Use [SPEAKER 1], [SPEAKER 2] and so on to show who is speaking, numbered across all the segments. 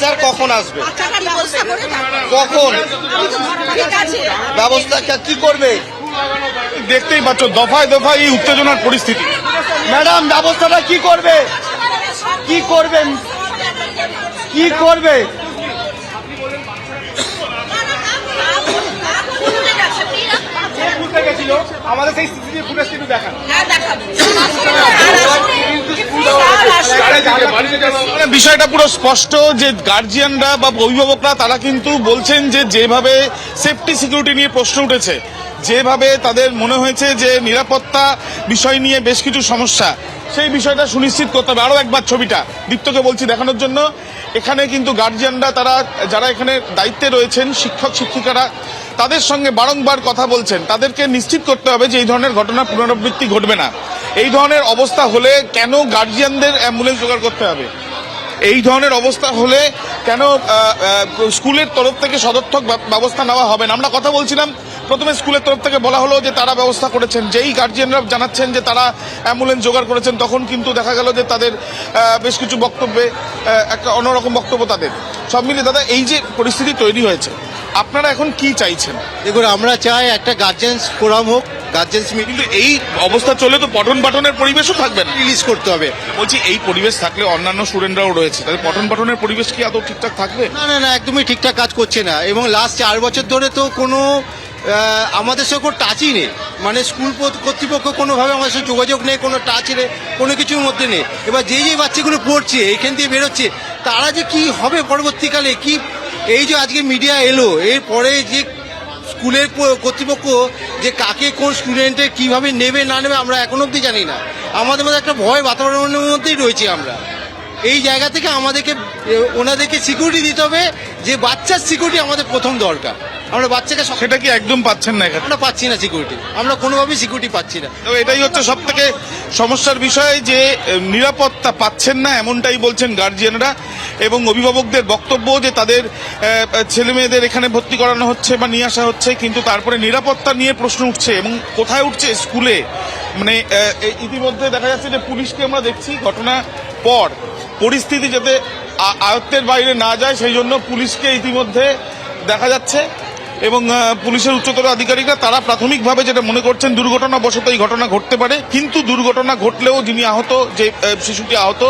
[SPEAKER 1] Sir কখন আসবে, কখন ব্যবস্থা কি করবে?
[SPEAKER 2] দেখতেই পাচ্ছ দফায় দফায় এই উত্তেজনার পরিস্থিতি।
[SPEAKER 1] ম্যাডাম ব্যবস্থাটা কি করবে, কি করবেন, কি করবে?
[SPEAKER 2] আমাদের সেই সিসিটিভি ফুটেজ কিন্তু দেখান। বিষয়টা পুরো স্পষ্ট যে গার্জিয়ানরা বা অভিভাবকরা তারা কিন্তু বলছেন যে যেভাবে সেফটি সিকিউরিটি নিয়ে প্রশ্ন উঠেছে, যেভাবে তাদের মনে হয়েছে যে নিরাপত্তা বিষয় নিয়ে বেশ কিছু সমস্যা, সেই বিষয়টা সুনিশ্চিত করতে হবে। আরও একবার ছবিটা দীপ্তকে বলছি দেখানোর জন্য। এখানে কিন্তু গার্জিয়ানরা তারা যারা এখানে দায়িত্বে রয়েছেন, শিক্ষক শিক্ষিকারা, তাদের সঙ্গে বারংবার কথা বলছেন। তাদেরকে নিশ্চিত করতে হবে যে এই ধরনের ঘটনার পুনরাবৃত্তি ঘটবে না। এই ধরনের অবস্থা হলে কেন গার্জিয়ানদের অ্যাম্বুলেন্স জোগাড় করতে হবে? এই ধরনের অবস্থা হলে কেন স্কুলের তরফ থেকে সদর্থক ব্যবস্থা নেওয়া হবে না? আমরা কথা বলছিলাম, প্রথমে স্কুলের তরফ থেকে বলা হলো যে তারা ব্যবস্থা করেছেন, যেই গার্জিয়ানরা জানাচ্ছেন যে তারা অ্যাম্বুলেন্স জোগাড় করেছেন, তখন কিন্তু দেখা গেল যে তাদের বেশ কিছু বক্তব্যে একটা অন্যরকম বক্তব্য তাদের। সব মিলিয়ে দাদা এই যে পরিস্থিতি তৈরি হয়েছে, আপনারা এখন কি চাইছেন?
[SPEAKER 1] দেখুন, আমরা চাই একটা গার্জেন্স ফোরাম হোক, গার্জেন্স মিটিং।
[SPEAKER 2] কিন্তু এই অবস্থা চলে তো পঠন পাঠনের পরিবেশও থাকবে না।
[SPEAKER 1] রিলিজ করতে হবে।
[SPEAKER 2] বলছি এই পরিবেশ থাকলে অন্যান্য স্টুডেন্টরাও রয়েছে, তাদের পঠন পাঠনের পরিবেশ কি আদৌ ঠিকঠাক থাকবে?
[SPEAKER 1] না না না, একদমই ঠিকঠাক কাজ করছে না। এবং লাস্ট 4 বছর ধরে তো কোনো আমাদের সঙ্গে কোনো টাচই নেই, মানে স্কুল কর্তৃপক্ষ কোনোভাবে আমাদের সঙ্গে যোগাযোগ নেই, কোনো টাচ নেই, কোনো কিছুর মধ্যে নেই। এবার যেই বাচ্চাগুলো পড়ছে এখান দিয়ে বেরোচ্ছে, তারা যে কি হবে পরবর্তীকালে, কি এই যে আজকে মিডিয়া এলো, এরপরে যে স্কুলের কর্তৃপক্ষ যে কাকে কোন স্টুডেন্টে কিভাবে নেবে না নেবে আমরা এখন অবধি জানি না। আমাদের মধ্যে একটা ভয় বাতাবরণের মধ্যেই রয়েছে আমরা। এই জায়গা থেকে আমাদেরকে ওনাদেরকে সিকিউরিটি দিতে হবে, যে বাচ্চার সিকিউরিটি আমাদের প্রথম দরকার। আমরা বাচ্চাকে
[SPEAKER 2] সেটা কি একদম পাচ্ছেন না এখানে?
[SPEAKER 1] আমরা পাচ্ছি না সিকিউরিটি, আমরা কোনোভাবেই সিকিউরিটি পাচ্ছি না।
[SPEAKER 2] তো এটাই হচ্ছে সব থেকে সমস্যার বিষয় যে নিরাপত্তা পাচ্ছেন না, এমনটাই বলছেন গার্জিয়ানরা। এবং অভিভাবকদের বক্তব্য যে তাদের ছেলে মেয়েদের এখানে ভর্তি করানো হচ্ছে বা নিয়ে আসা হচ্ছে, কিন্তু তারপরে নিরাপত্তা নিয়ে প্রশ্ন উঠছে। এবং কোথায় উঠছে? স্কুলে। মানে ইতিমধ্যে দেখা যাচ্ছে যে পুলিশকে আমরা দেখছি ঘটনা পর পরিস্থিতি যাতে আয়ত্তের বাইরে না যায় সেই জন্য পুলিশকে ইতিমধ্যে দেখা যাচ্ছে। এবং পুলিশের উচ্চতর আধিকারিকরা তারা প্রাথমিকভাবে যেটা মনে করছেন দুর্ঘটনাবশত এই ঘটনা ঘটতে পারে, কিন্তু দুর্ঘটনা ঘটলেও যিনি আহত, যে শিশুটি আহত,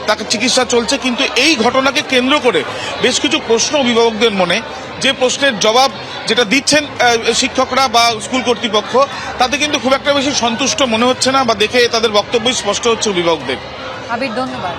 [SPEAKER 2] তাকে চিকিৎসা চলছে। কিন্তু এই ঘটনাকে কেন্দ্র করে বেশ কিছু প্রশ্ন অভিভাবকদের মনে, যে প্রশ্নের জবাব যেটা দিচ্ছেন শিক্ষকরা বা স্কুল কর্তৃপক্ষ, তাতে কিন্তু খুব একটা বেশি সন্তুষ্ট মনে হচ্ছে না, বা দেখে তাদের বক্তব্যই স্পষ্ট হচ্ছে অভিভাবকদের।
[SPEAKER 3] আবির, ধন্যবাদ।